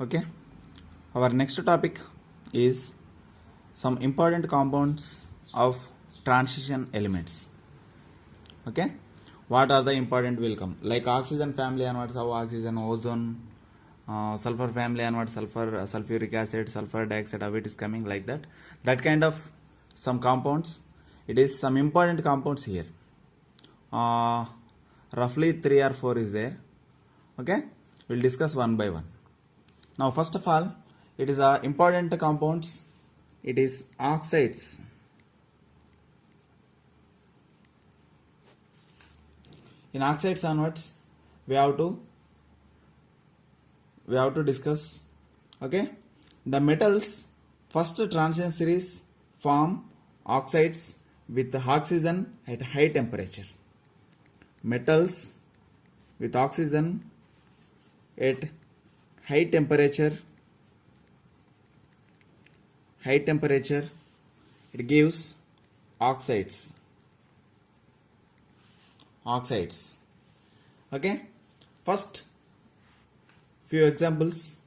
Okay, our next topic is some important compounds of transition elements. Okay, what are the important will come like oxygen family onwards how oxygen, ozone, sulfur family onwards sulfur, sulfuric acid, sulfur dioxide, how it is coming like that kind of some compounds. It is some important compounds here. uh, Roughly 3 or 4 is there. Okay, we'll discuss one by one. Now first of all, it is important compounds. It is oxides. In oxides onwards we have to discuss. Okay, the metals first transition series form oxides with oxygen at high temperature. Metals with oxygen at high temperature it gives oxides. Okay, first few examples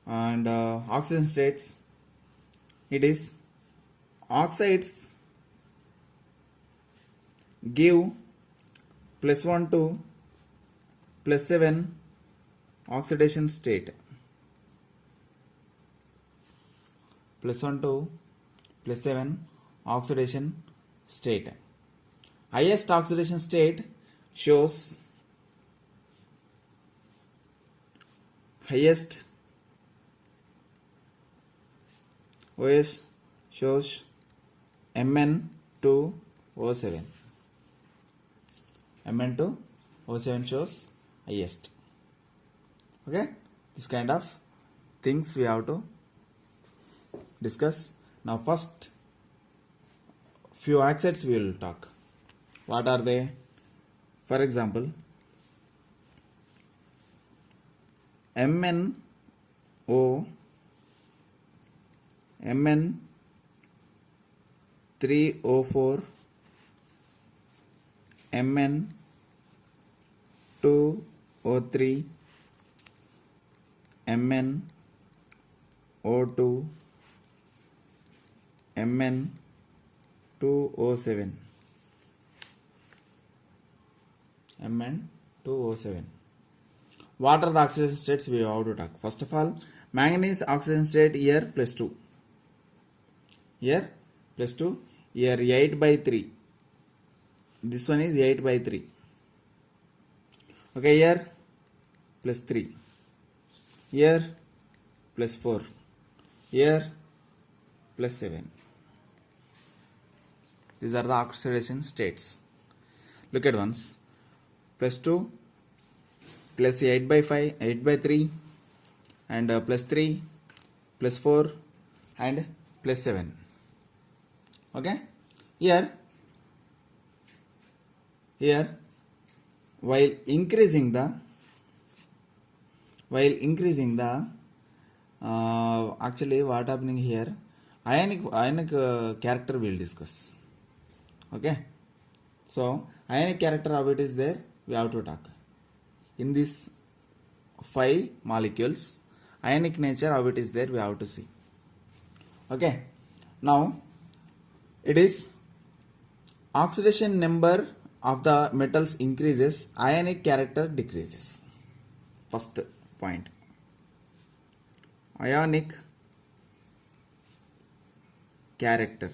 and oxygen states. It is oxides give +1 to +7 oxidation state. +1 to +7 oxidation state. Highest oxidation state shows OS shows Mn2O7. Mn2O7 shows highest. Okay, this kind of things we have to discuss. Now first few oxides we will talk. What are they? For example, MnO, Mn3O4, Mn2O3, MnO2, Mn2O7. What are the oxidation states we have to talk? First of all, manganese oxidation state here +2. Here +2. Here 8/3. This one is 8/3. Okay, here +3. Here +4. Here +7. These are the oxidation states. Look at once. +2, +8/5, 8/3, and +3, +4, and +7. Okay. Here while increasing the actually what happening here, ionic character we'll discuss. Okay, so ionic character how it is there we have to talk. In this 5 molecules, ionic nature how it is there we have to see. Okay, now it is oxidation number of the metals increases, ionic character decreases. First point, ionic character.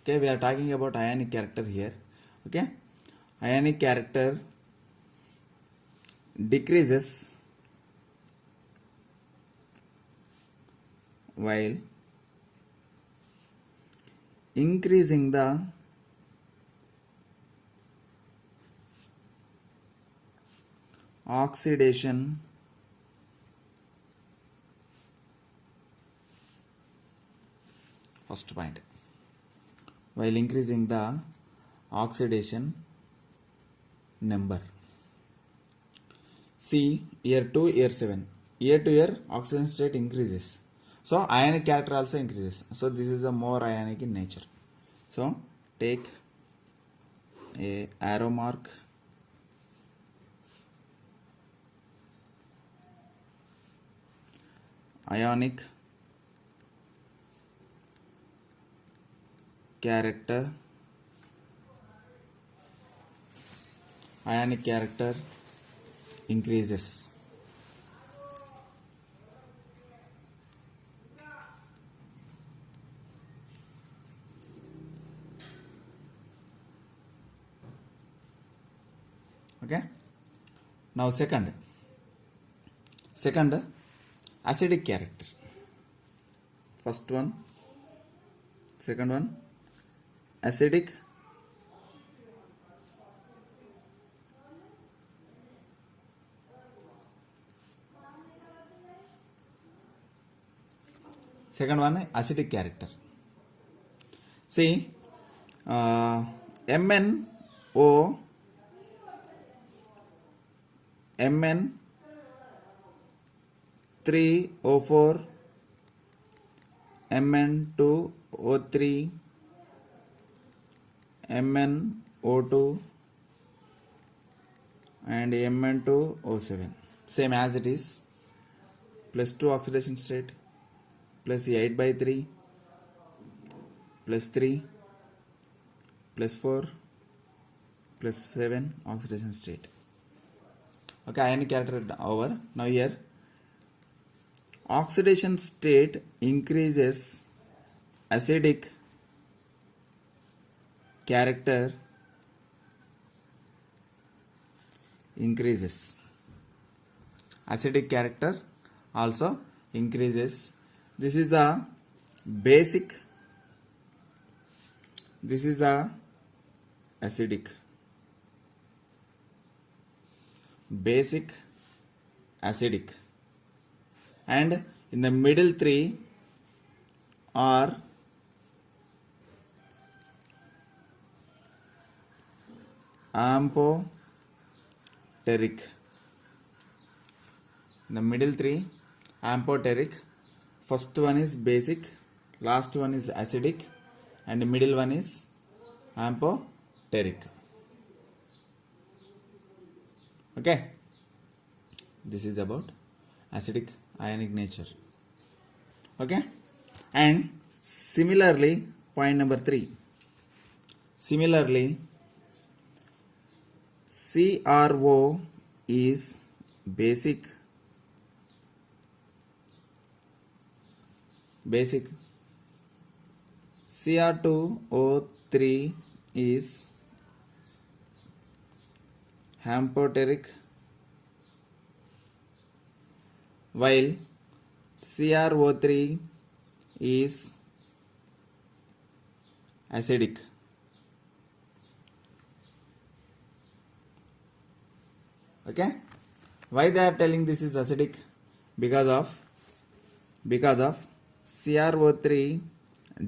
Okay, we are talking about ionic character here. Okay, ionic character decreases while increasing the oxidation first point, while increasing the oxidation number. See year 2, year 7, year to year oxidation state increases, so ionic character also increases. So this is the more ionic in nature. So take a arrow mark ionic character increases. Okay, now second acidic character. First one, second one, acidic second one acidic character. See, MnO Mn3O4 Mn2O3 MnO2 and Mn2O7, same as it is, plus 2 oxidation state, plus 8/3 plus 3 plus 4 plus 7 oxidation state. Okay, ionic character over. Now here oxidation state increases, acidic character increases. Acidic character also increases. This is the basic, this is the acidic, basic, acidic, and in the middle three are amphoteric. In the middle three, amphoteric. First one is basic, last one is acidic, and the middle one is amphoteric. Okay, this is about acidic ionic nature. Okay, and similarly, point number 3, similarly CRO is basic, Cr2O3 is amphoteric, while CrO3 is acidic. Okay, why they are telling this is acidic? Because of CrO3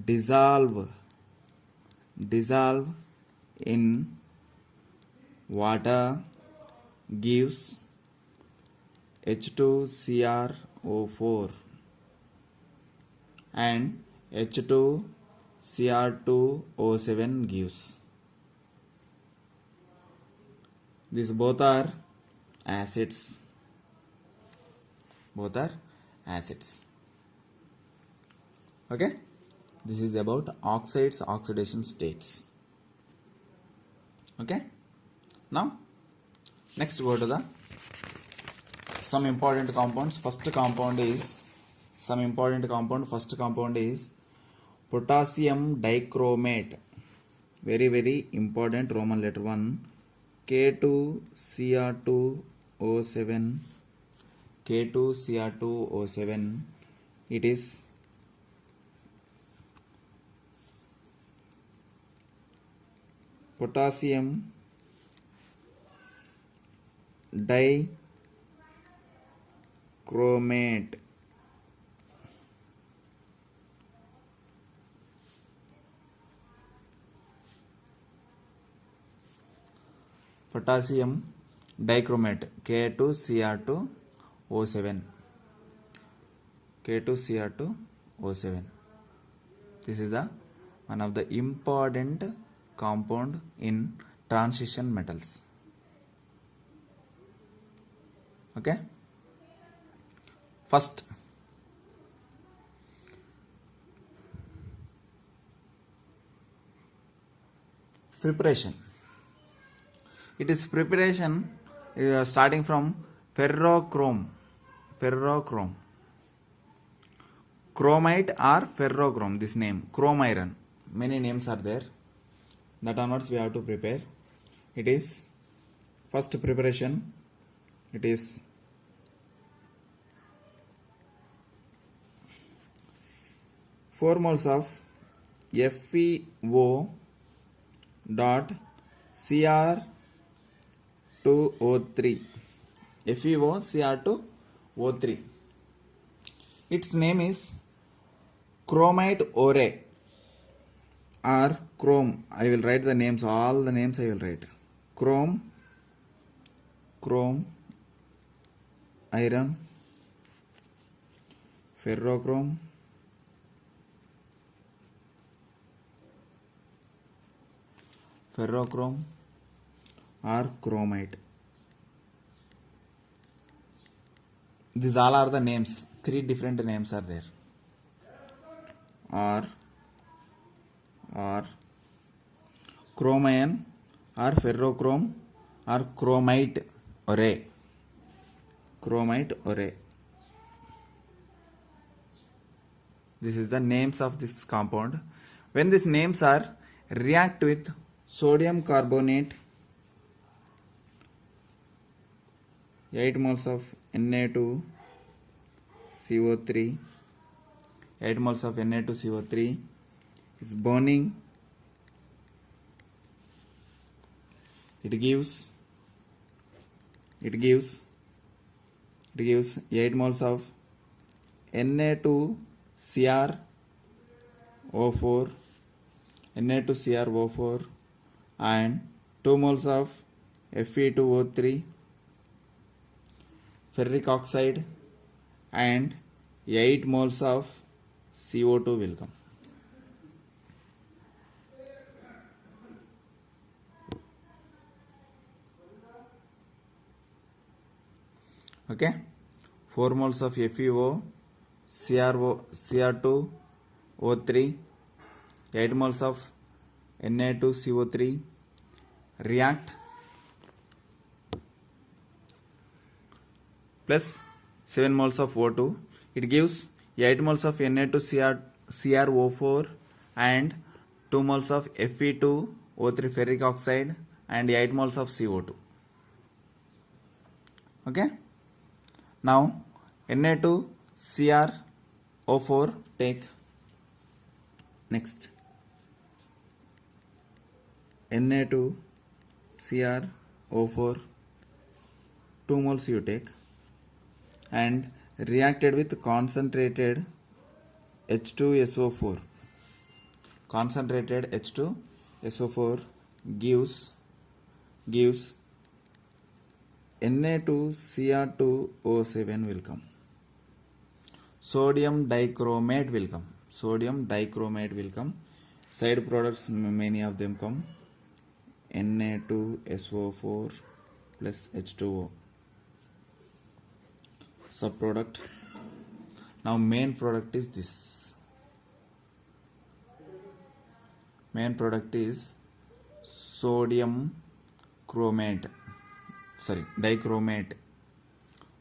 dissolve in water, gives H2CrO4 and H2Cr2O7 gives. These both are acids. Both are acids. Okay, this is about oxides, oxidation states. Okay, now next go to the some important compounds. First compound is potassium dichromate. Very important, Roman letter 1, K2Cr2O7. It is potassium dichromate. Potassium dichromate, K2Cr2O7. This is the one of the important compound in transition metals. Okay, first Preparation. It is preparation starting from ferrochrome, chromite or ferrochrome. This name, chrome iron. Many names are there. That onwards we have to prepare. It is first preparation. It is 4 moles of FeO dot Cr2O3. FeO Cr2O3. Its name is chromite ore or chrome. I will write the names, all the names I will write. Chrome iron, ferrochrome, or chromite. These all are the names. 3 different names are there. Or chromium or ferrochrome or chromite ore. This is the names of this compound. When these names are react with sodium carbonate, 8 moles of Na2CO3, 8 moles of Na2CO3 is burning. It gives 8 moles of Na2CrO4 and 2 moles of Fe2O3, ferric oxide, and 8 moles of CO2 will come. Okay, 4 moles of FeO Cr2O3, 8 moles of Na2CO3 react plus 7 moles of O2. It gives 8 moles of Na2CrO4 and 2 moles of Fe2O3 ferric oxide and 8 moles of CO2. Okay. Now Na2CrO4 take. Next, Na2CrO4 2 moles you take and reacted with concentrated H2SO4. Concentrated H2SO4 gives Na2Cr2O7 will come. Sodium dichromate will come. Side products, many of them come. Na2SO4 plus H2O. Subproduct. Now main product is this. Main product is dichromate.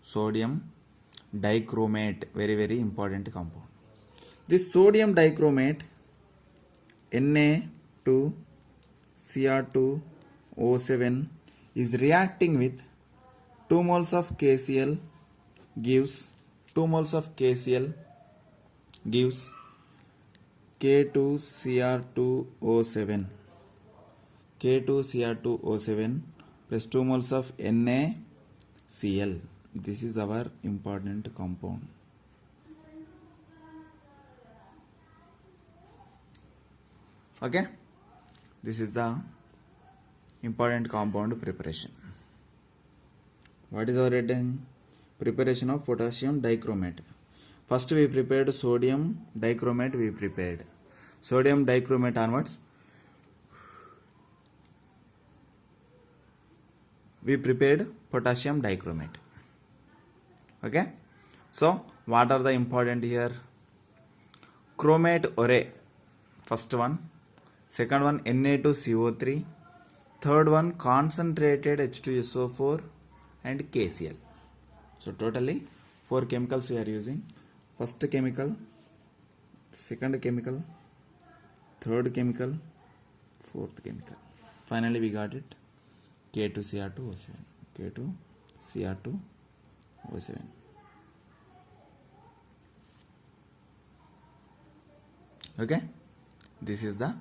Sodium dichromate, very very important compound. This sodium dichromate Na2Cr2O7 is reacting with 2 moles of KCl gives K2Cr2O7 plus 2 moles of NaCl. This is our important compound. Okay, this is the important compound preparation. What is our heading? Preparation of potassium dichromate. First we prepared sodium dichromate. Sodium dichromate onwards we prepared potassium dichromate. Okay, so what are the important here? Chromate ore, first one. second one Na2CO3, third one concentrated H2SO4 and KCl. So totally 4 chemicals we are using. First chemical, second chemical, third chemical, fourth chemical. Finally we got it, K2Cr2O7. K2Cr2O7. Okay, this is the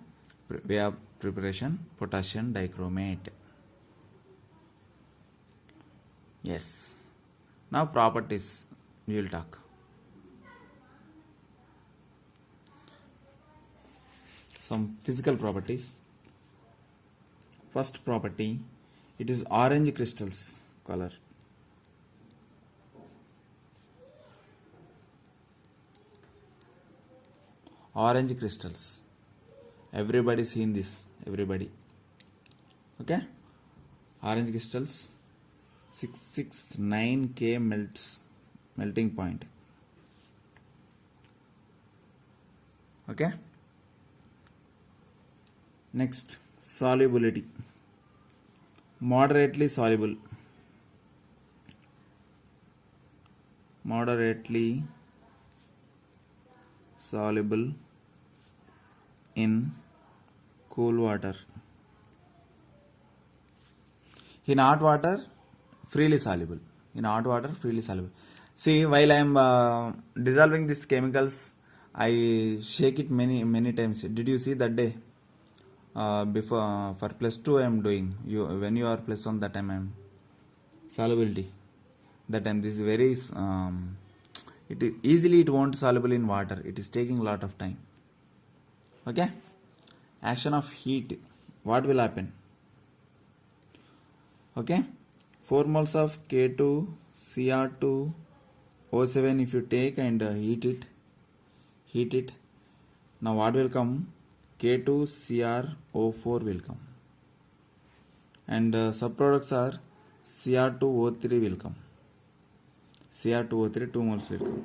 way of preparation potassium dichromate. Yes, now properties we will talk. Some physical properties. First property, it is orange crystals color. Orange crystals, everybody seen this, everybody. Okay, orange crystals, 669 K melting point. Okay, next, solubility, moderately soluble, in cool water. In hot water, freely soluble. See, while I am dissolving these chemicals, I shake it many times. Did you see that day? Before for +2 I am doing. When you are +1, that time I am solubility. That time this is very it won't soluble in water. It is taking a lot of time. Okay, action of heat, what will happen? Okay, 4 moles of K2Cr2O7 if you take and heat it, now what will come? K2Cr04 will come, and subproducts are Cr2O3 will come. Cr2O3 2 moles will come.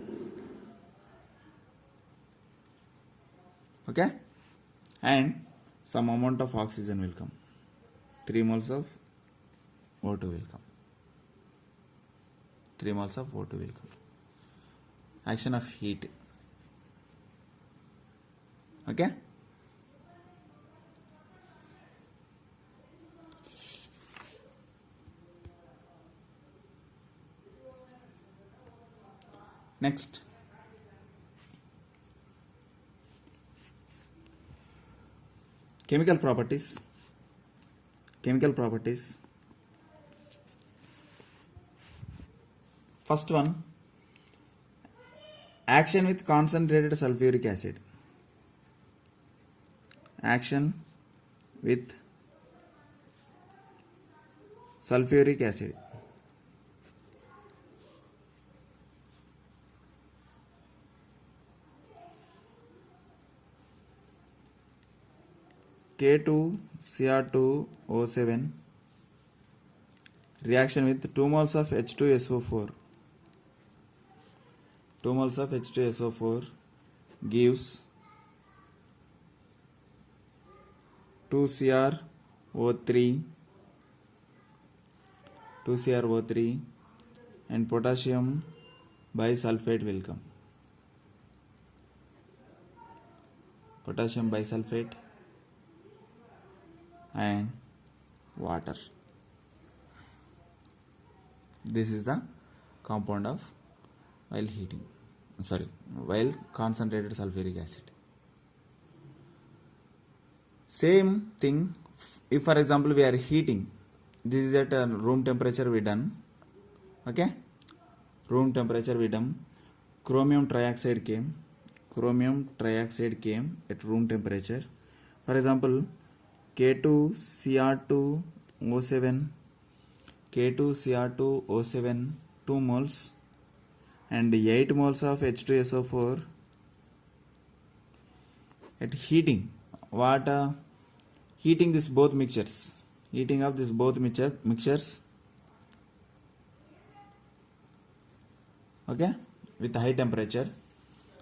Okay, and some amount of oxygen will come. 3 moles of O2 will come. Action of heat. Okay, next, chemical properties. First one, action with concentrated sulfuric acid. Action with sulfuric acid. K2Cr2O7 reaction with 2 moles of H2SO4. 2 moles of H2SO4 gives 2CrO3 and potassium bisulfate will come. And water. This is the compound of while concentrated sulfuric acid. Same thing, if for example we are heating, this is at room temperature we done. Okay, room temperature we done. Chromium trioxide came at room temperature. For example, K2Cr2O7 2 moles and 8 moles of H2SO4 at heating. Heating this both mixtures. Okay, with high temperature.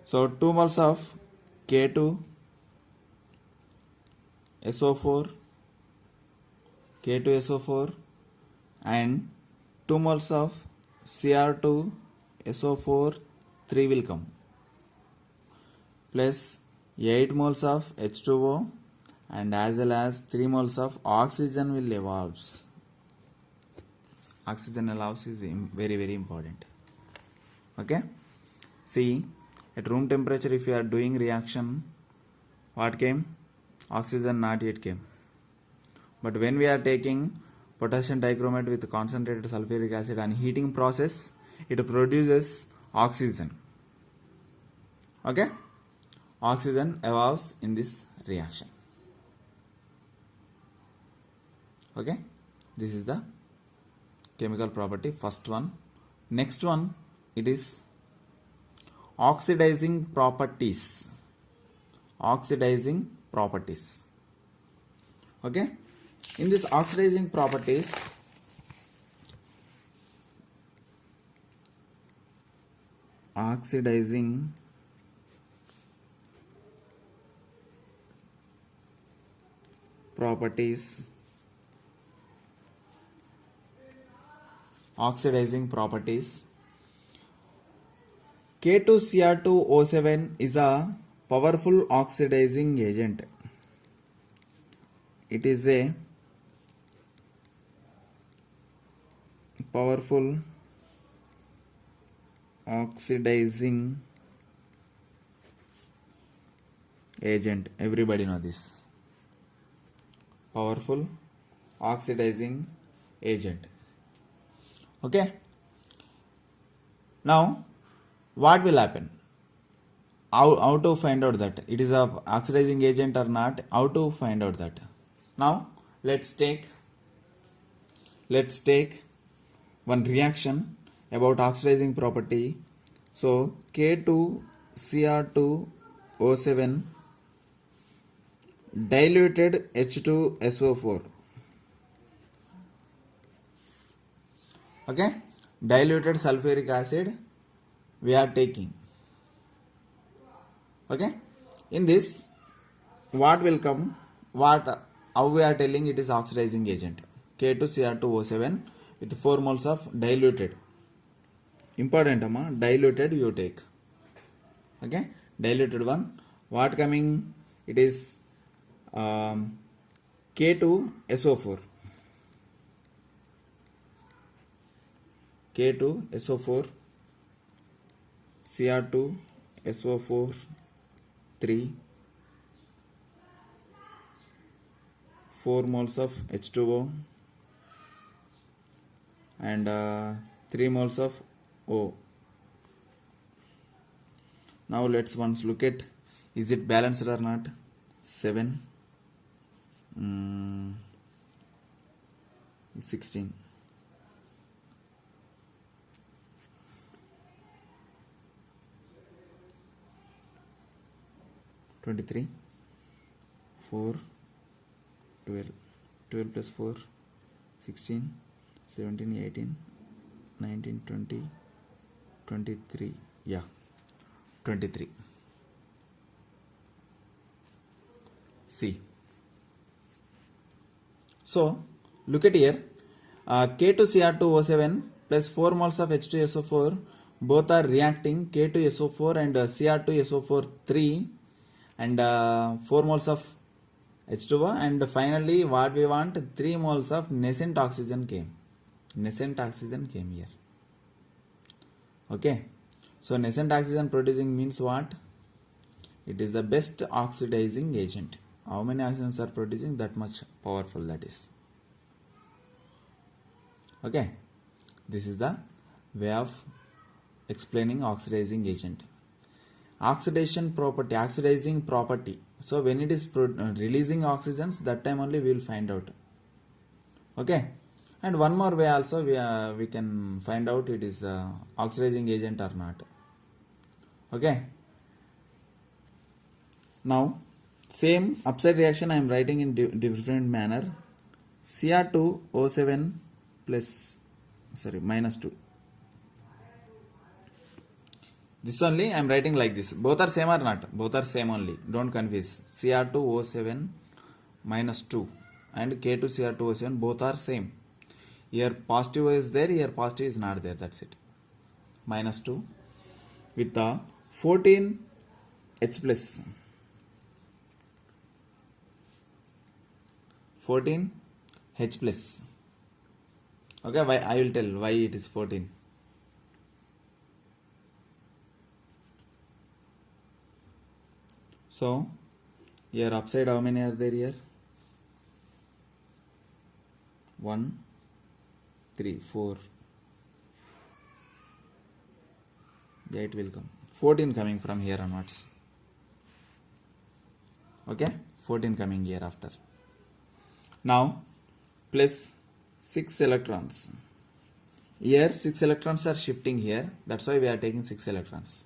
So 2 moles of K2 SO4, K2SO4 and 2 moles of Cr2SO4 3 will come, plus 8 moles of H2O and as well as 3 moles of oxygen will evolve. Oxygen evolves is very important. Okay, see, at room temperature if you are doing reaction, what came? Oxygen not yet came. But when we are taking potassium dichromate with concentrated sulfuric acid and heating process, it produces oxygen. Okay, oxygen evolves in this reaction. Okay, this is the chemical property, first one. Next one, it is oxidizing properties. Oxidizing properties. Okay, in this oxidizing properties, oxidizing properties, oxidizing properties, K2Cr2O7 is a powerful oxidizing agent. It is a powerful oxidizing agent. Everybody know this. Powerful oxidizing agent. Okay, now what will happen? How to find out that it is a oxidizing agent or not? How to find out that? Now let's take one reaction about oxidizing property. So K2Cr2O7 diluted H2SO4. Okay, diluted sulfuric acid we are taking. Okay, in this what will come? How we are telling it is oxidizing agent? K2Cr2O7 with 4 moles of diluted. Important amma, diluted you take. Okay, diluted one. What coming? It is K2SO4. K2SO4, Cr2SO4 3, 4 moles of H2O and 3 moles of O. Now let's once look at, is it balanced or not? 7, 16. 23, 4, 12, 12 plus 4, 16, 17, 18, 19, 20, 23, yeah, 23. See, so look at here, K2Cr2O7 plus 4 moles of H2SO4 both are reacting, K2SO4 and Cr2SO4 3 and 4 moles of H2O, and finally what we want, 3 moles of nascent oxygen came. Nascent oxygen came here. Okay, so nascent oxygen producing means what? It is the best oxidizing agent. How many oxygens are producing? That much powerful that is. Okay, this is the way of explaining oxidizing agent. Oxidation property, oxidizing property. So when it is releasing oxygens, that time only we will find out. Okay, and one more way also we can find out it is oxidizing agent or not. Okay, now same upside reaction I am writing in different manner. Cr2O7 plus minus 2. This only I am writing like this. Both are same or not? Both are same only. Don't confuse. Cr2O7 minus 2 and K2Cr2O7 both are same. Here positive is there, here positive is not there, that's it. Minus 2 with the 14 H plus. 14 H plus. Okay, why I will tell why it is 14. So here upside how many are there here? 1, 3, 4. 8 will come. 14 coming from here onwards. Okay, 14 coming here after. Now plus 6 electrons. Here 6 electrons are shifting here. That's why we are taking 6 electrons.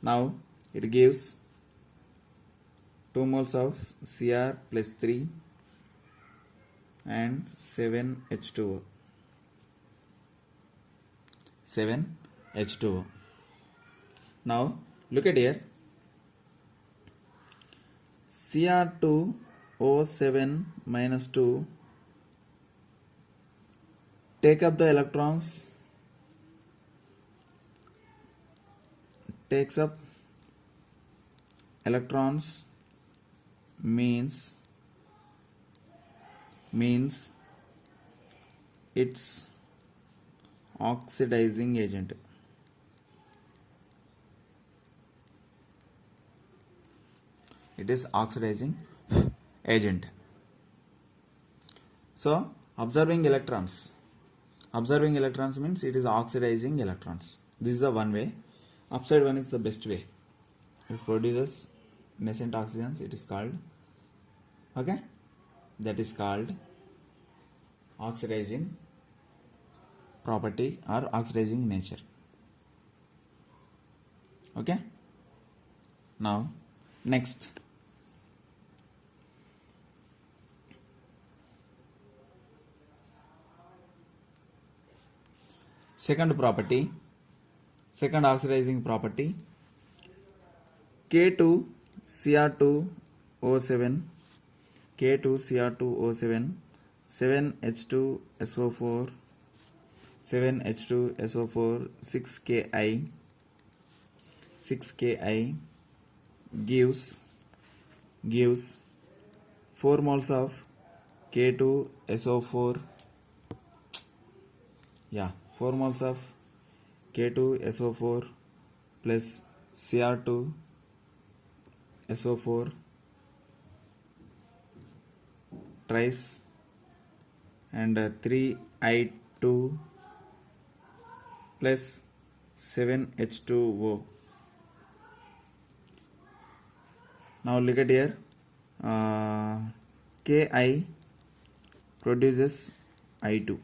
Now it gives 2 moles of Cr plus 3 and 7 H2O. 7 H2O. Now look at here. Cr2O7 minus 2 take up the electrons, takes up electrons means it's oxidizing agent. It is oxidizing agent. So observing electrons means it is oxidizing electrons. This is the one way. Upside one is the best way. It produces nascent oxygens. It is called, okay, that is called oxidizing property or oxidizing nature. Okay, now next, second oxidizing property, K2Cr2O7, 7H2SO4, 7H2SO4, 6Ki gives 4 moles of K2SO4. 4 moles of K2SO4 plus Cr2SO4 twice and 3I2 plus 7H2O. Now look at here. Ki produces I2.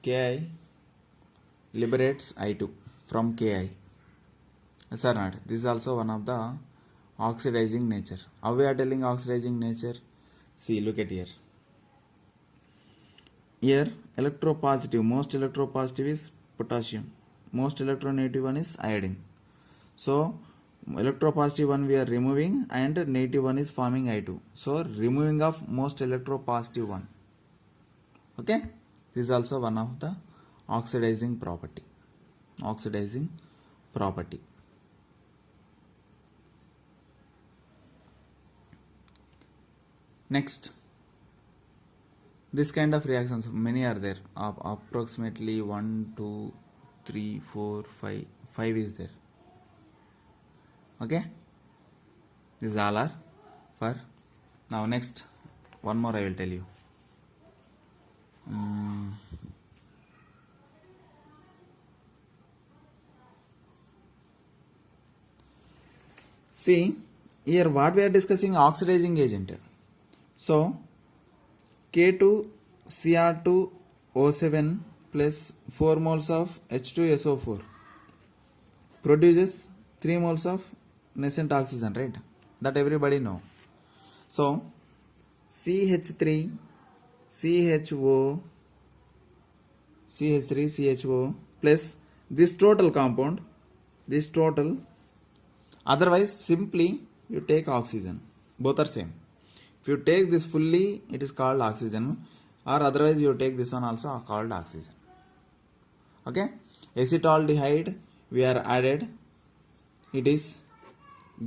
Ki liberates I2 from Ki. Yes or not? This is also one of the oxidizing nature. How we are telling oxidizing nature? See, look at here. Here electropositive, most electropositive is potassium. Most electronegative one is iodine. So electropositive one we are removing and negative one is forming I2. So removing of most electropositive one. Okay, this is also one of the oxidizing property. Next, this kind of reactions many are there. Approximately 1, 2, 3, 4, 5. 5 is there. Okay, these all are for now. Next, one more I will tell you. See here what we are discussing, oxidizing agent. So K2Cr2O7 plus 4 moles of H2SO4 produces 3 moles of nascent oxygen, right? That everybody know. So CH3 CHO CH3 CHO plus this total compound, otherwise simply you take oxygen. Both are same. If you take this fully, it is called oxygen, or otherwise you take this one also called oxygen. Okay, acetaldehyde we are added, it is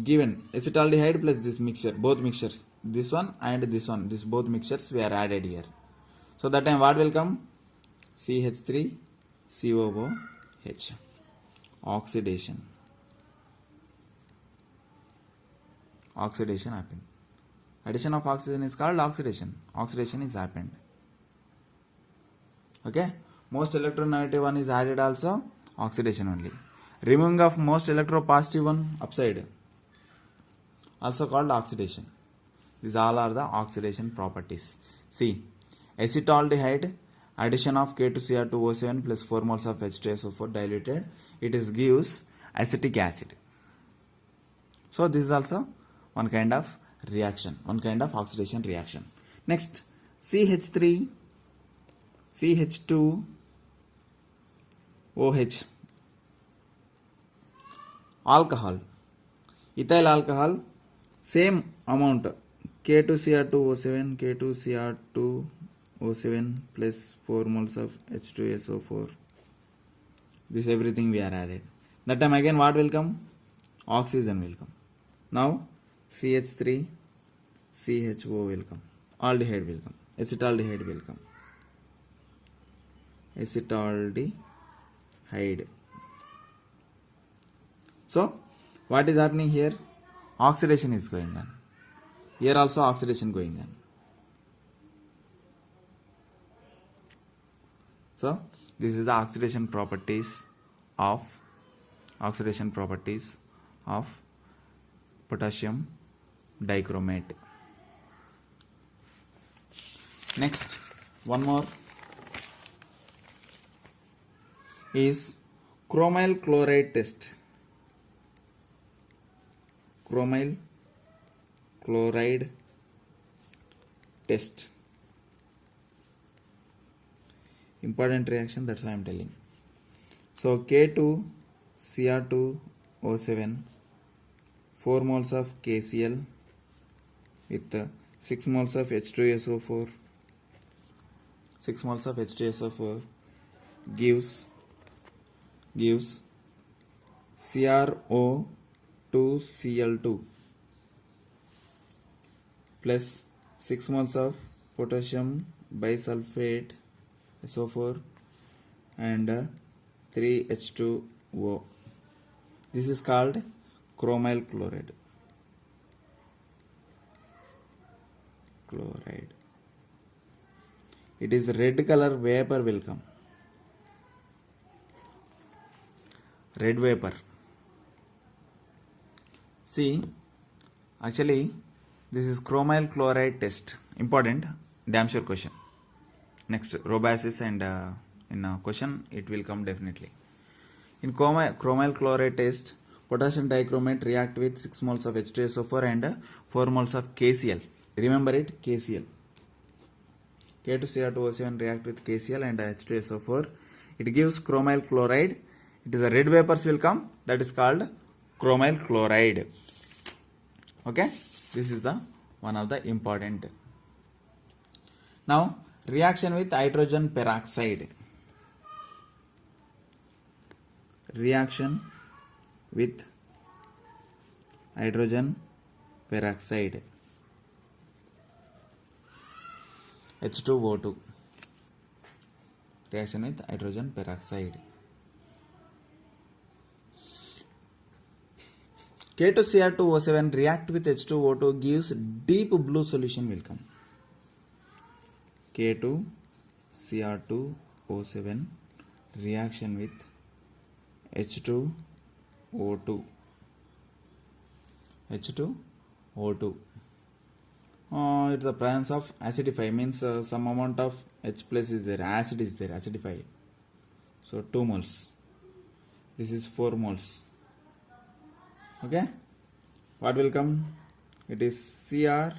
given acetaldehyde plus this mixture, both mixtures, this one and this one, this both mixtures we are added here. So that time what will come? CH3 COOH, oxidation happened. Addition of oxygen is called oxidation is happened. Okay, most electronegative one is added also, oxidation only. Removing of most electropositive one upside, also called oxidation. These all are the oxidation properties. See, acetaldehyde, addition of K2Cr2O7 plus 4 moles of H2SO4 diluted, it is gives acetic acid. So this is also one kind of reaction, one kind of oxidation reaction. Next, CH3 CH2OH, alcohol, ethyl alcohol, same amount K2Cr2O7 K2Cr2O7 plus 4 moles of H2SO4. This everything we are added. That time again what will come? Oxygen will come. Now CH3 CHO will come, aldehyde will come, acetaldehyde will come, acetaldehyde. So what is happening here? Oxidation is going on. Here also oxidation going on. So this is the oxidation properties of potassium dichromate. Next, one more is chromyl chloride test. Chromyl chloride test. Important reaction, that's why I am telling. So K2Cr2O7, 4 moles of KCl with 6 moles of H2SO4. 6 moles of H2SO4 gives CrO2Cl2 plus 6 moles of potassium bisulfate SO4 and 3H2O. This is called chromyl chloride. It is red color vapor will come. Red vapor. See, actually this is chromyl chloride test. Important, damn sure question. Next, Robasis and in a question it will come definitely. In chromyl chloride test, potassium dichromate react with 6 moles of H2SO4 and 4 moles of KCl. Remember it, KCl. K2Cr2O7 react with KCl and H2SO4. It gives chromyl chloride. It is a red vapors will come. That is called chromyl chloride. Okay, this is the one of the important. Now reaction with hydrogen peroxide. Reaction with hydrogen peroxide, H2O2. Reaction with hydrogen peroxide. K2Cr2O7 react with H2O2 gives deep blue solution will come. K2Cr2O7 reaction with H2O2. H2O2. It's the presence of acidify, means some amount of H plus is there, acid is there, acidify. So 2 moles. This is 4 moles. Okay. What will come? It is CrO5.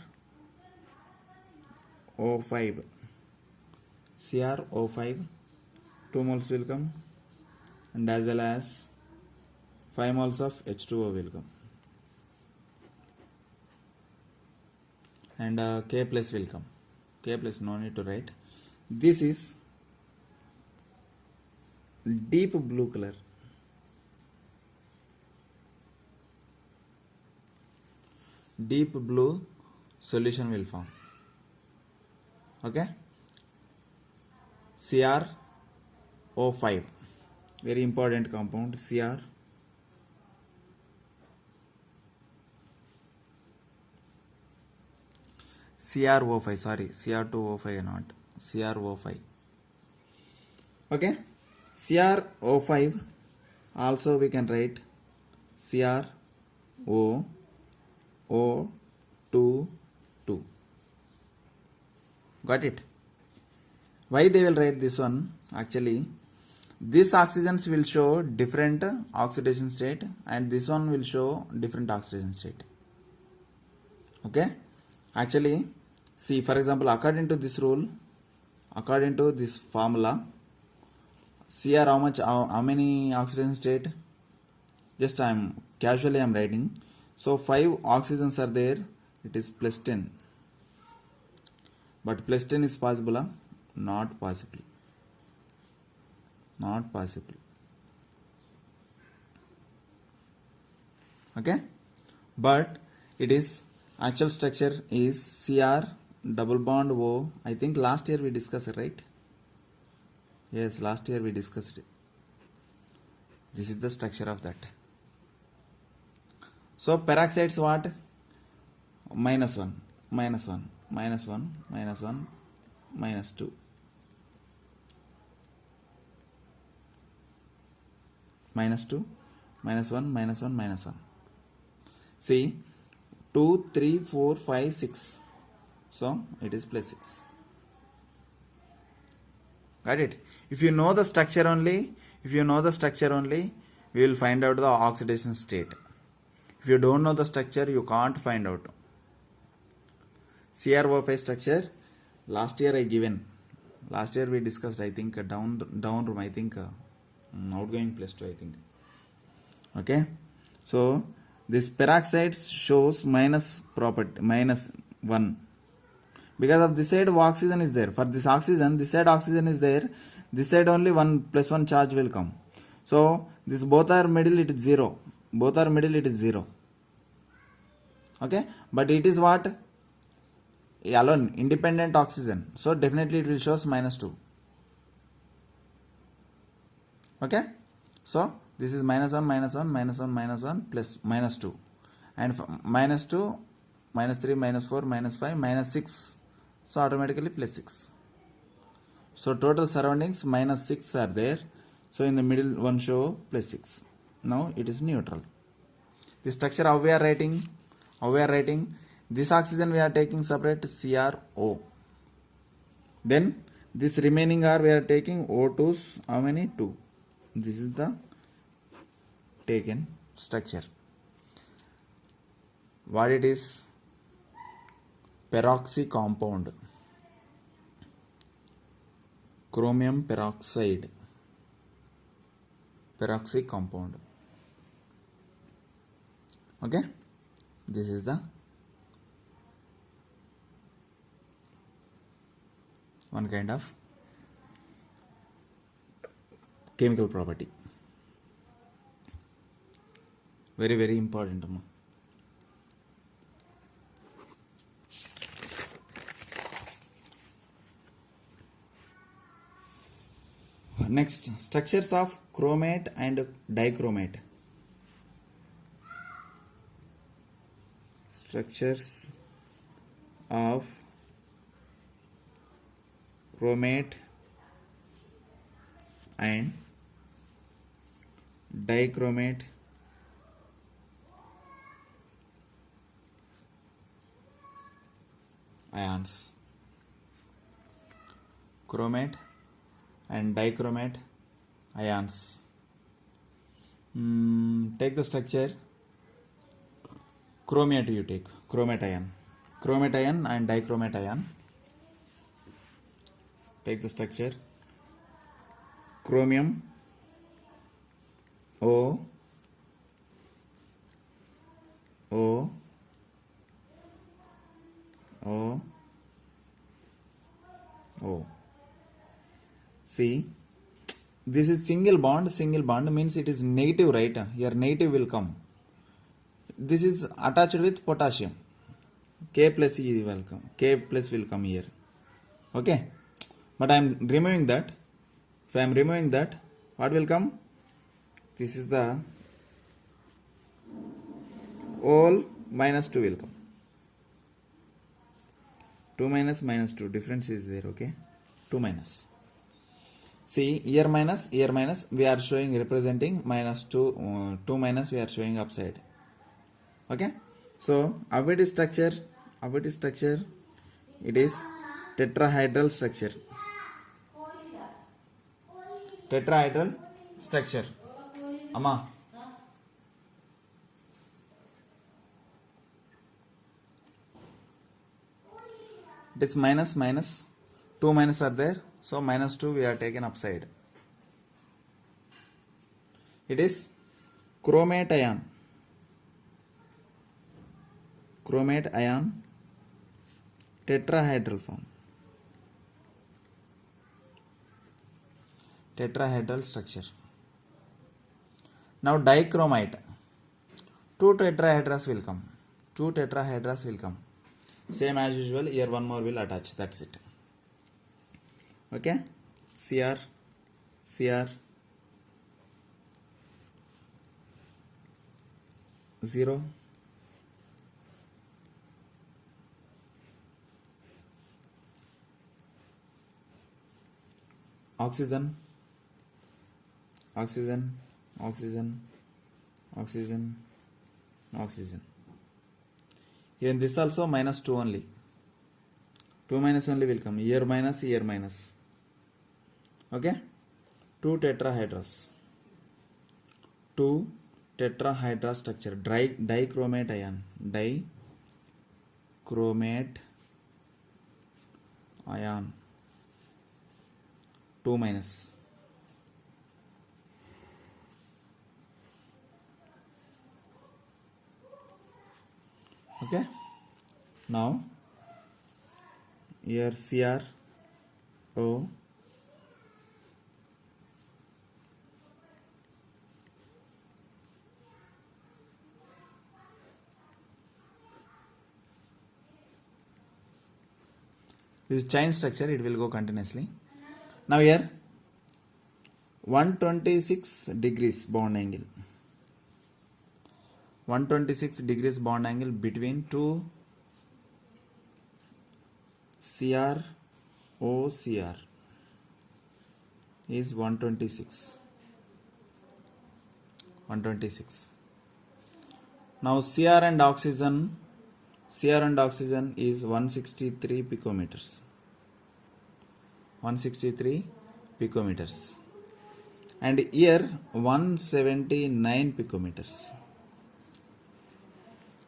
CrO5. 2 moles will come, and as well as 5 moles of H2O will come. and K plus will come. K plus, no need to write. This is deep blue color. Deep blue solution will form. Okay. CrO5, very important compound. CrO5, sorry, Cr2O5 not, CrO5. Okay, CrO5 also we can write CrOO22. Got it? Why they will write this one? Actually, these oxygens will show different oxidation state and this one will show different oxidation state. Okay? Actually, see, for example, according to this rule, according to this formula, Cr how many oxidation state? Just I am writing. So 5 oxygens are there, it is plus 10. But plus 10 is possible? Not possible. Not possible. Okay? But it is, actual structure is Cr double bond O. I think last year we discussed it, right? Yes, last year we discussed it. This is the structure of that. So peroxides what? -1, -1, -1, -1, -2. -2, -1, -1, -1. See, 2, 3, 4, 5, 6. So it is plus 6. Got it? If you know the structure only, we will find out the oxidation state. If you don't know the structure, you can't find out. CrO5 structure, last year I given. Last year we discussed, I think, down room, I think, outgoing plus 2, I think. Okay. So this peroxides shows minus property, -1. Because of this side oxygen is there. For this oxygen, this side oxygen is there. This side only 1 plus 1 charge will come. So this both are middle, it is 0. Both are middle, it is 0. Okay. But it is what? Alone, independent oxygen. So definitely it will show -2. Okay. So this is -1, -1, -1, -1 plus -2. And -2, -3, -4, -5, -6. So automatically plus 6. So total surroundings -6 are there. So in the middle one show plus 6. Now it is neutral. The structure how we are writing? This oxygen we are taking separate CrO. Then this remaining R we are taking O2's, how many? 2. This is the taken structure. What it is? Peroxy compound. Chromium peroxide. Peroxy compound. Okay? This is the one kind of chemical property. Very, very important. Next, structures of chromate and dichromate. Structures of chromate and dichromate ions. Chromate and dichromate ions. Take the structure. Chromate you take. Chromate ion and dichromate ion. Take the structure. Chromium O O O. See, this is single bond. Single bond means it is negative, right? Here negative will come. This is attached with potassium. K plus E will come. K plus will come here. Okay. But I am removing that. If I am removing that, what will come? This is the all minus 2 will come. 2 minus minus 2. Difference is there. Okay. 2 minus. See, here minus, we are showing representing minus 2. 2 minus we are showing upside. Okay. So, Abiti structure, it is tetrahedral structure. Tetrahedral structure. Amma. It is minus minus. 2 minus are there. So minus 2 we are taken upside. It is chromate ion. Chromate ion tetrahedral form. Tetrahedral structure. Now dichromate. 2 tetrahedras will come. 2 tetrahedras will come. Same as usual. Here one more will attach. That's it. Okay. Cr. Cr. 0. Oxygen. Oxygen. Oxygen. Oxygen. Oxygen. Even this also minus 2 only. 2 minus only will come. Here minus, here minus. Okay. 2 tetrahedras. 2 tetrahedra structure. Dichromate ion. Dichromate ion. 2 minus. Okay. Now here Cr O this is chain structure, it will go continuously. Now here 126 degrees bond angle. 126 degrees bond angle between two Cr O Cr is 126. 126. Now Cr and oxygen is 163 picometers. 163 picometers. And here 179 picometers.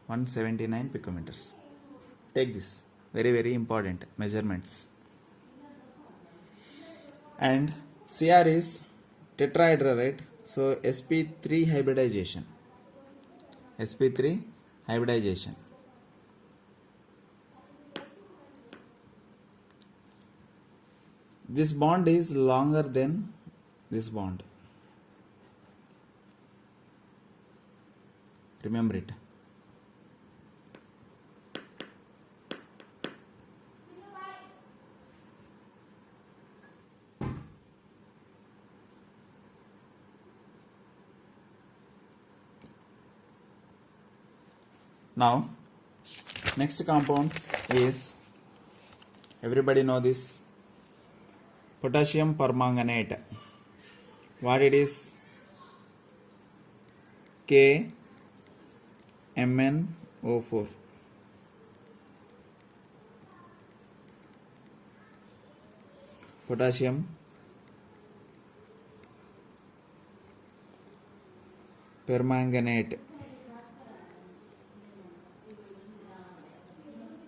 179 picometers. Take this. Very, very important measurements. And Cr is tetrahedral, right? So sp3 hybridization. sp3 hybridization. This bond is longer than this bond. Remember it. Now, next compound is, everybody know this, potassium permanganate. What it is? KMnO4. Potassium permanganate.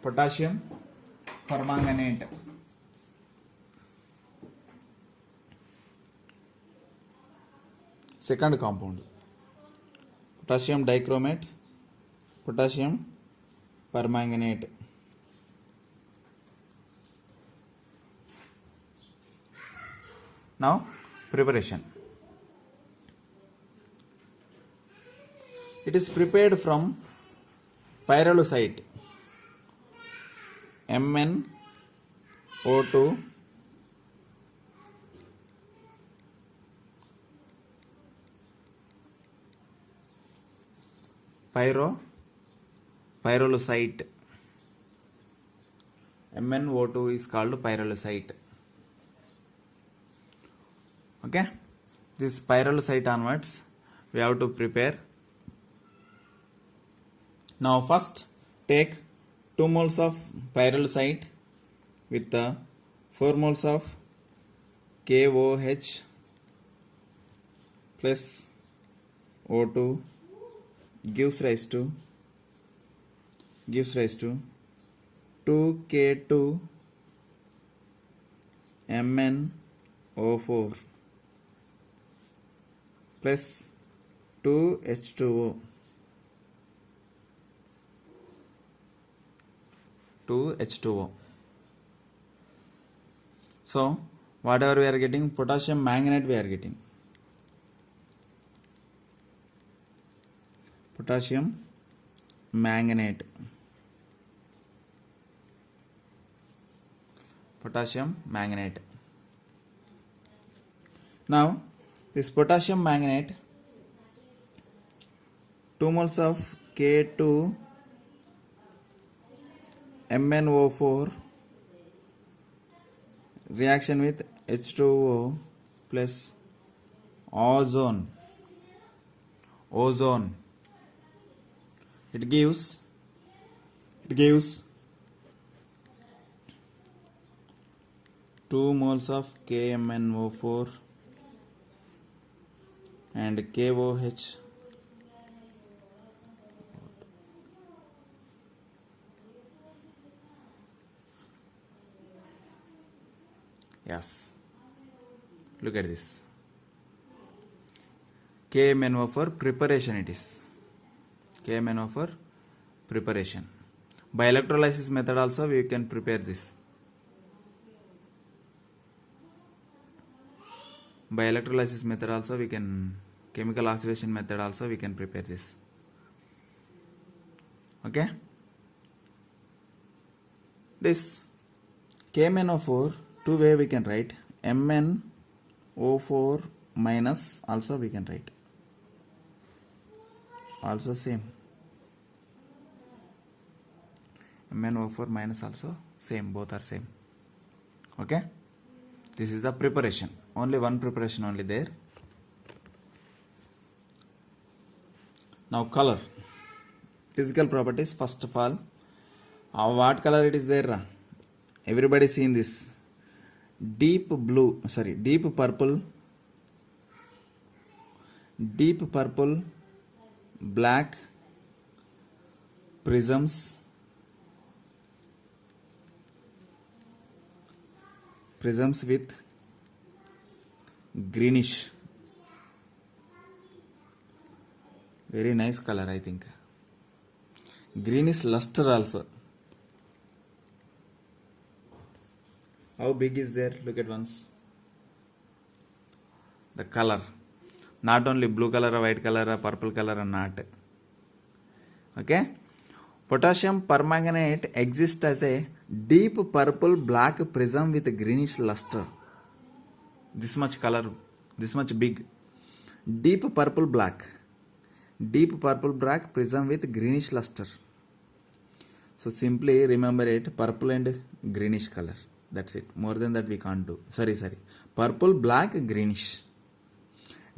Potassium permanganate. Second compound, potassium dichromate, potassium permanganate. Now preparation. It is prepared from pyrolusite MnO2 pyrolusite. MnO2 is called pyrolusite. Okay, this pyrolusite onwards we have to prepare. Now first take 2 moles of pyrolusite with 4 moles of KOH plus O2 gives rise to 2K2 MnO4 plus 2H2O. 2H2O. So whatever we are getting, potassium manganate we are getting. Potassium manganate. Potassium manganate. Now this potassium manganate, 2 moles of K2 MnO4 reaction with H2O plus ozone. It gives 2 moles of KMnO4 and KOH yes, look at this. KMnO4 preparation it is. KMnO4 preparation. By electrolysis method also we can prepare this. By electrolysis method also we can, chemical oxidation method also we can prepare this. Okay. This KMnO4, two way we can write. MnO4 minus also we can write. Also same. MnO4 minus also same, both are same. Okay. This is the preparation. Only one preparation only there. Now color. Physical properties first of all. What color it is there? Everybody seen this. Deep purple, black prisms with greenish. Very nice color, I think. Greenish luster also. How big is there? Look at once. The color. Not only blue color or white color or purple color or not. Okay. Potassium permanganate exists as a deep purple black prism with a greenish luster. This much color, this much big. Deep purple black prism with greenish luster. So simply remember it, purple and greenish color. That's it. More than that we can't do. Sorry. Purple, black, greenish.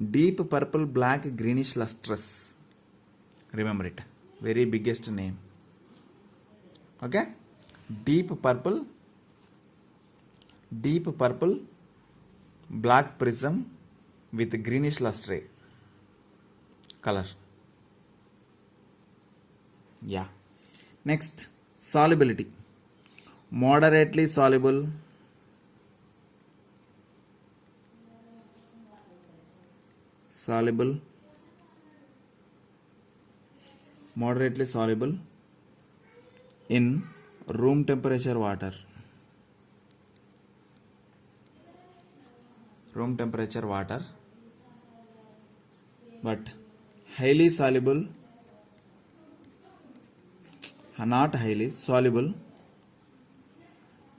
Deep purple, black, greenish lustrous. Remember it. Very biggest name. Okay. Deep purple, black prism with greenish luster color. Yeah. Next, solubility. Moderately soluble, moderately soluble in room temperature water. room temperature water, but highly soluble, not highly soluble,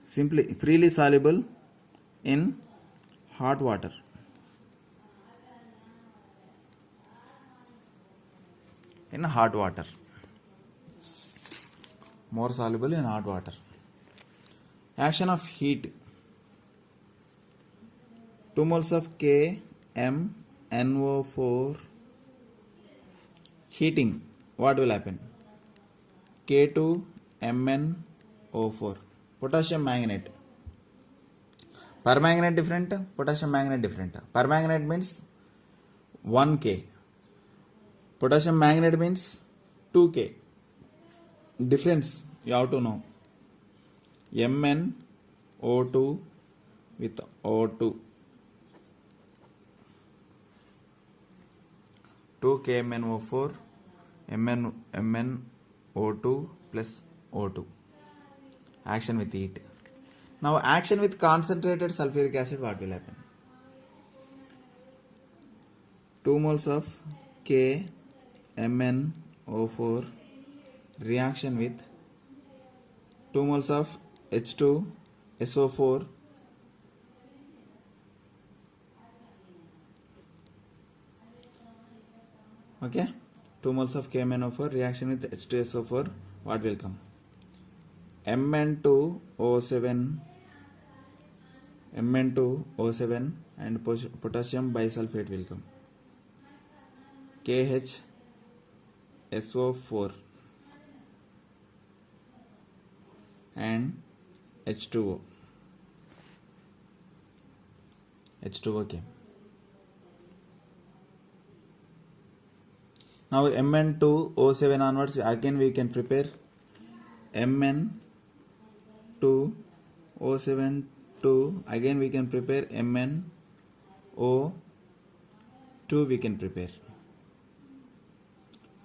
simply freely soluble in hot water. In hot water, more soluble in hot water. Action of heat: 2 moles of KMnO4 heating. What will happen? K2MnO4. Potassium manganate. Permanganate different, potassium manganate different. Permanganate means 1K. Potassium manganate means 2K. Difference you have to know. MnO2 with O2. 2KMnO4 MnO2 plus O2. Action with heat. Now action with concentrated sulfuric acid, what will happen? 2 moles of KMnO4 reaction with 2 moles of H2SO4 okay, 2 moles of KMnO4 reaction with H2SO4, what will come? Mn2O7 and potassium bisulfate will come. KHSO4 and H2O came. Now Mn2O7 onwards, again we can prepare Mn2O7 to, again we can prepare MnO2 we can prepare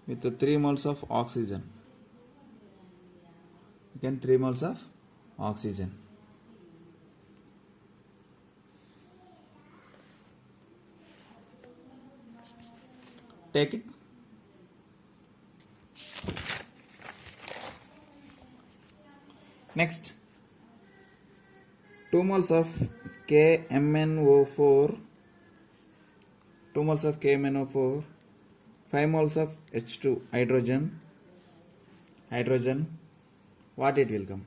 with the 3 moles of oxygen. Again 3 moles of oxygen. Take it. Next, 2 moles of KMnO4, 2 moles of KMnO4, 5 moles of H2 hydrogen, what it will come?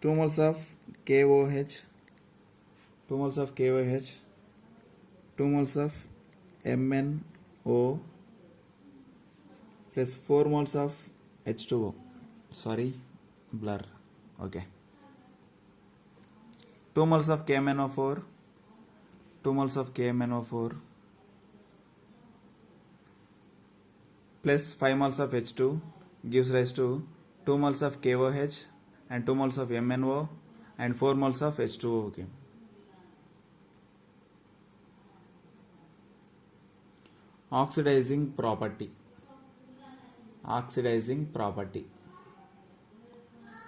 2 moles of KOH, 2 moles of KOH, 2 moles of MnO plus 4 moles of H2O. Sorry, blur. Okay. 2 moles of KMnO4, 2 moles of KMnO4 plus 5 moles of H2 gives rise to 2 moles of KOH and 2 moles of MnO and 4 moles of H2O. Okay. Oxidizing property.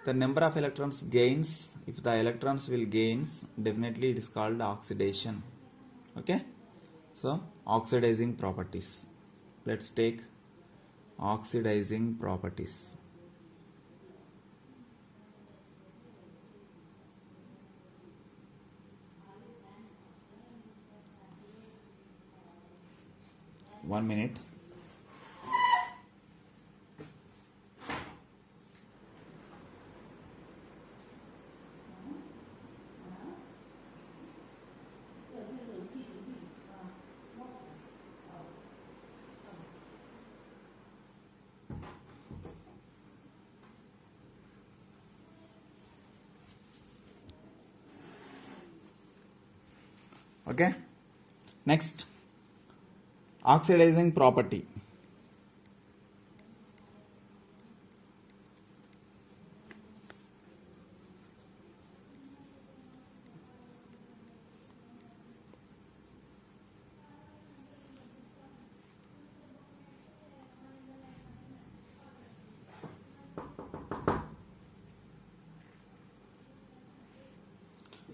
The number of electrons gains. If the electrons will gains, definitely it is called oxidation. Okay, so oxidizing properties. Let's take oxidizing properties. One minute. Okay, next, oxidizing property.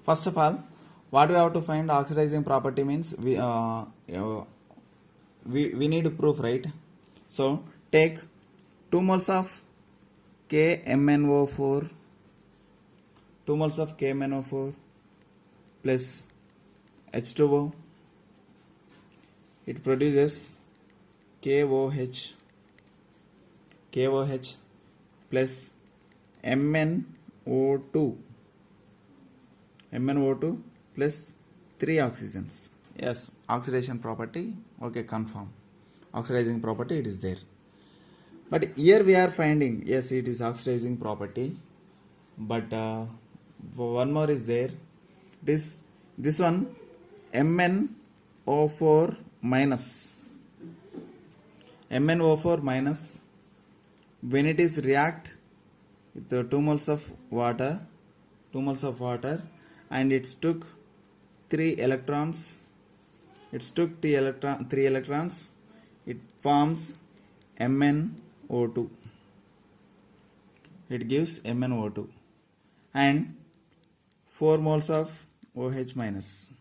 First of all, What we have to find oxidizing property means we need proof, right? So take 2 moles of KMnO4, 2 moles of KMnO4 plus H2O. It produces KOH plus MnO2 plus 3 oxygens. Yes, oxidation property, okay, confirm. Oxidizing property, it is there. But here we are finding, yes, it is oxidizing property. But one more is there. This one, MnO4 minus. MnO4 minus, when it is react with the 2 moles of water, and it took 3 electrons. It took 3 electrons. It forms MnO2. It gives MnO2 and 4 moles of OH minus.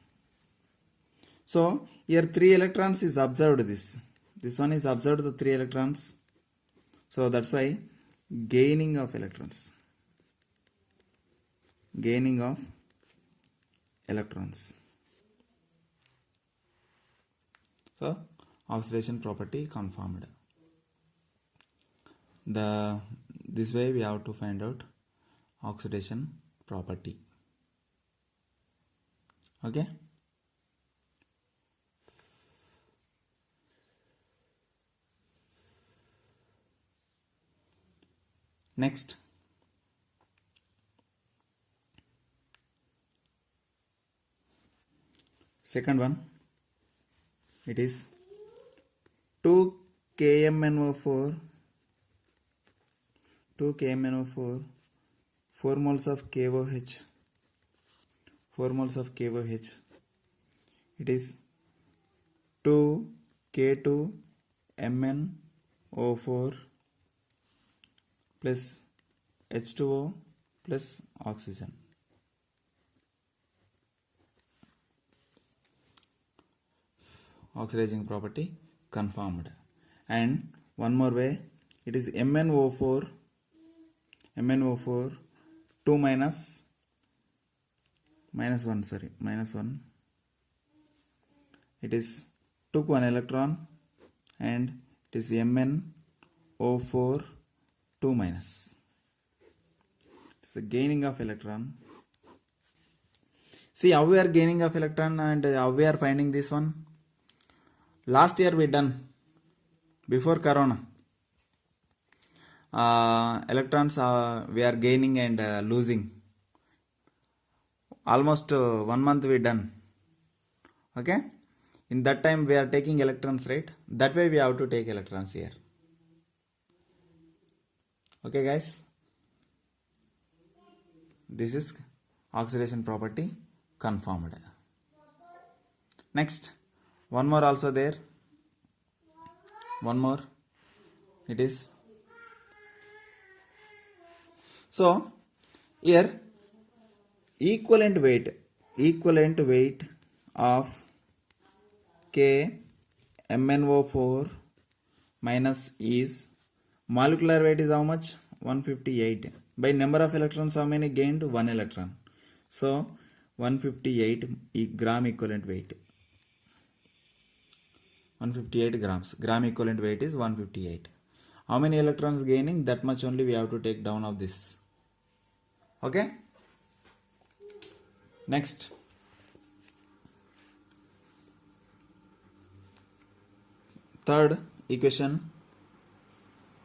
So here 3 electrons is observed. This one is observed, the 3 electrons. So that's why gaining of electrons. So oxidation property confirmed. This way we have to find out oxidation property. Okay. Next, second one, it is 2 KMnO4, 4 moles of KOH, it is 2 K2MnO4 plus H2O plus oxygen. Oxidizing property confirmed. And one more way, it is MnO4 2 minus 1. It is took 1 electron and it is MnO4 2 minus. It's a gaining of electron. See how we are gaining of electron and how we are finding this one. Last year we done, before corona. Electrons we are gaining and losing. Almost 1 month we done. Okay. In that time we are taking electrons, right? That way we have to take electrons here. Okay guys, this is oxidation property confirmed. Next, one more also there. One more, it is. So here equivalent weight of KMnO4 minus is, molecular weight is how much? 158. By number of electrons, how many gained? 1 electron. So 158 gram equivalent weight. 158 grams. Gram equivalent weight is 158. How many electrons gaining? That much only we have to take down of this. Okay. Next. Third equation.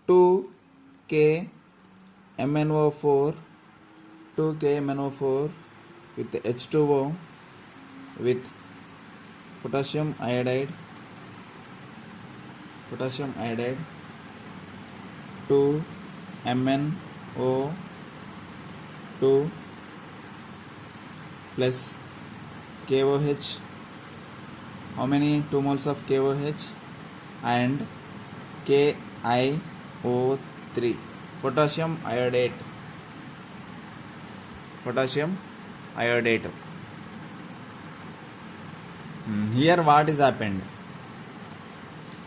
2KMnO4 with H2O with potassium iodide 2MnO2 plus KOH. How many? 2 moles of KOH and KiO3, potassium iodate. 2 Here what is happened?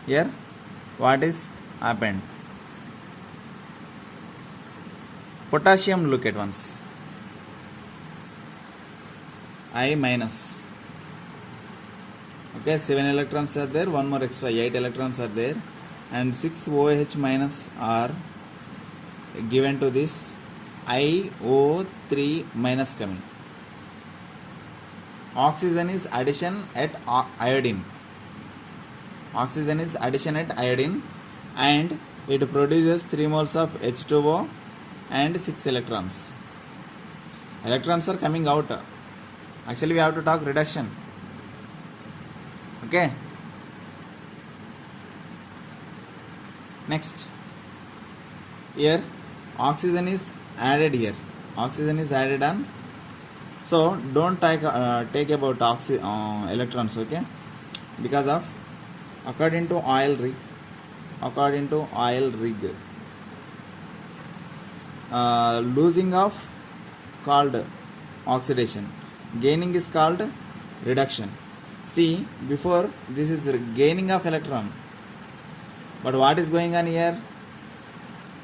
Here what is happened? Potassium, look at once. I minus. Okay, 7 electrons are there, one more extra, 8 electrons are there, and 6 OH minus are given to this IO3 minus coming. Oxygen is addition at iodine. Oxygen is addition at iodine, and it produces 3 moles of H2O and 6 electrons. Electrons are coming out. Actually we have to talk reduction. Okay. Next, here oxygen is added here. Oxygen is added on. So don't take about electrons, okay? Because of according to oil rig, losing of called oxidation, gaining is called reduction. See, before this is gaining of electron, but what is going on here?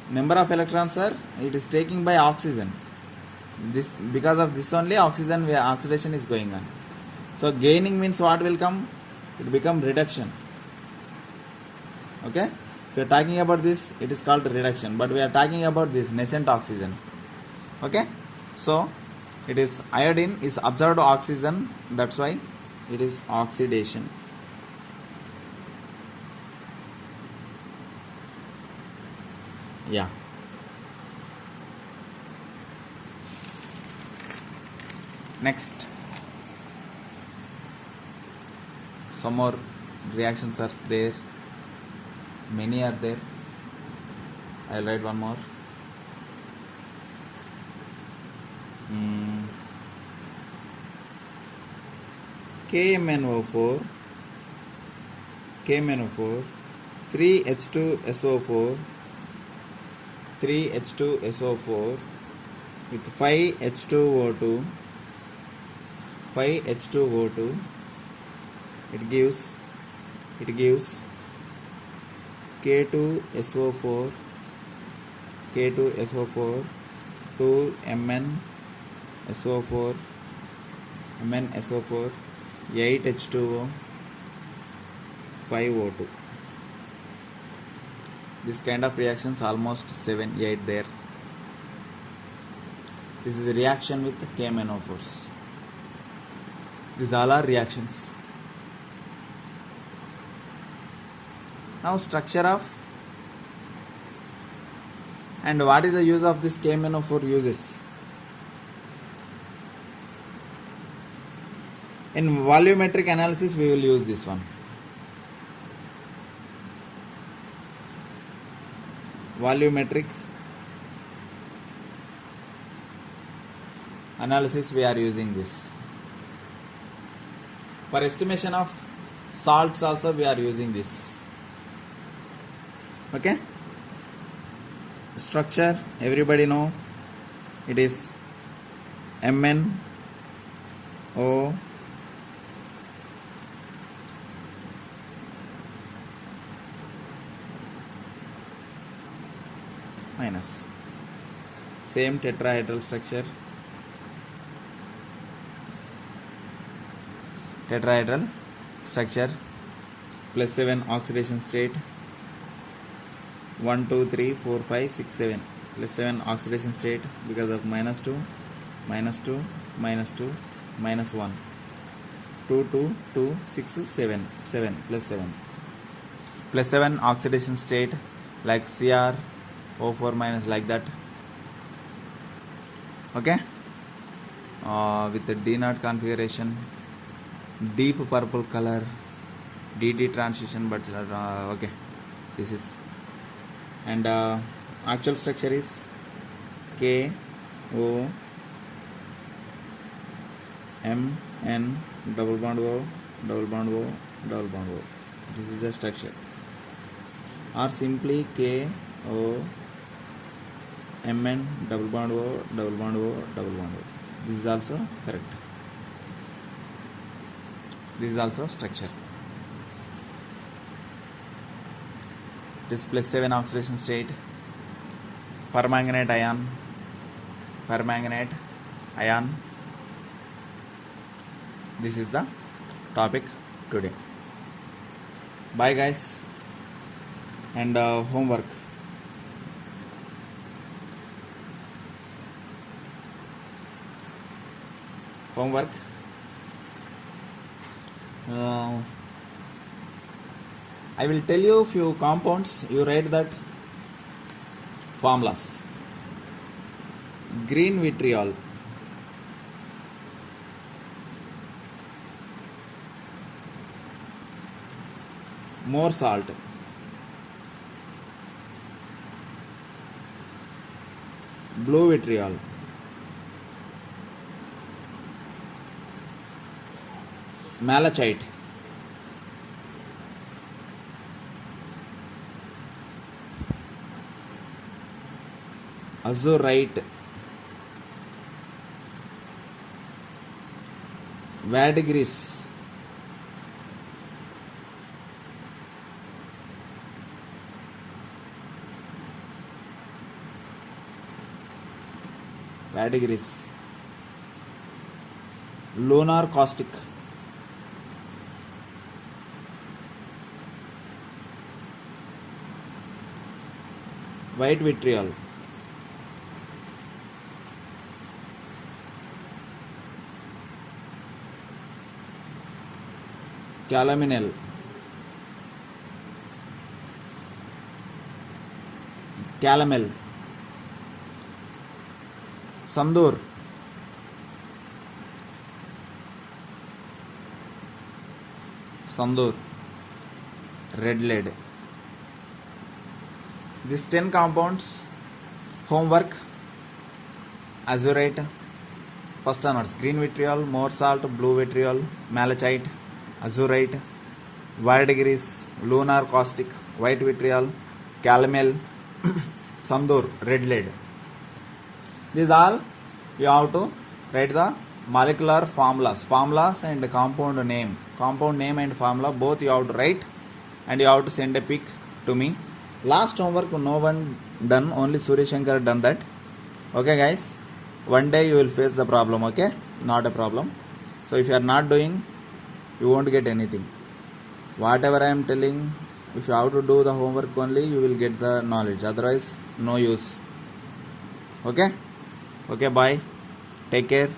Number of electrons are it is taking by oxygen. This because of this only oxygen oxidation is going on. So gaining means what will come? It become reduction. Okay, if you are talking about this, it is called reduction, but we are talking about this nascent oxygen. Okay, so it is iodine is absorbed oxygen, that's why it is oxidation. Yeah. Next, some more reactions are there. Many are there. I'll write one more. KMnO4, 3H2SO4, with 5H2O2, it gives K2SO4, 2MnSO4, 8H2O, 5O2. This kind of reactions almost 7, 8 there. This is a reaction with KMnO4s. These all are reactions. Now structure of and what is the use of this KMnO4 uses? In volumetric analysis we will use this one. Volumetric analysis we are using this. For estimation of salts also we are using this. Okay. Structure everybody know, it is MnO minus. Same tetrahedral structure. Plus 7 oxidation state. 1, 2, 3, 4, 5, 6, 7. Plus 7 oxidation state because of minus 2, minus 2, minus 2, minus 1. 2, 2, 2, 6, 7. 7 plus 7. Plus 7 oxidation state like Cr, O4 minus like that. Okay. With the D0 configuration, deep purple color, DD transition, but okay, this is, and actual structure is KO MN double bond O double bond O double bond O. This is the structure, or simply KO MN double bond O double bond O double bond O. This is also correct. This is also structure. It is +7 oxidation state. Permanganate ion. This is the topic today. Bye guys, and homework. I will tell you few compounds. You write that formulas. Green vitriol, more salt, blue vitriol, malachite, azurite, verdigris, lunar caustic, white vitriol, calomel, sandur, red lead. These 10 compounds. Homework: azurite, first onwards, green vitriol, more salt, blue vitriol, malachite, azurite, verdigris, lunar caustic, white vitriol, calomel, sandur, red lead. These all you have to write the molecular formulas and compound name and formula, both you have to write, and you have to send a pic to me. Last homework no one done, only Surya Shankar done that. Okay guys, one day you will face the problem. Okay, not a problem. So if you are not doing, you won't get anything. Whatever I am telling, if you have to do the homework only, you will get the knowledge, otherwise no use. Okay, bye, take care.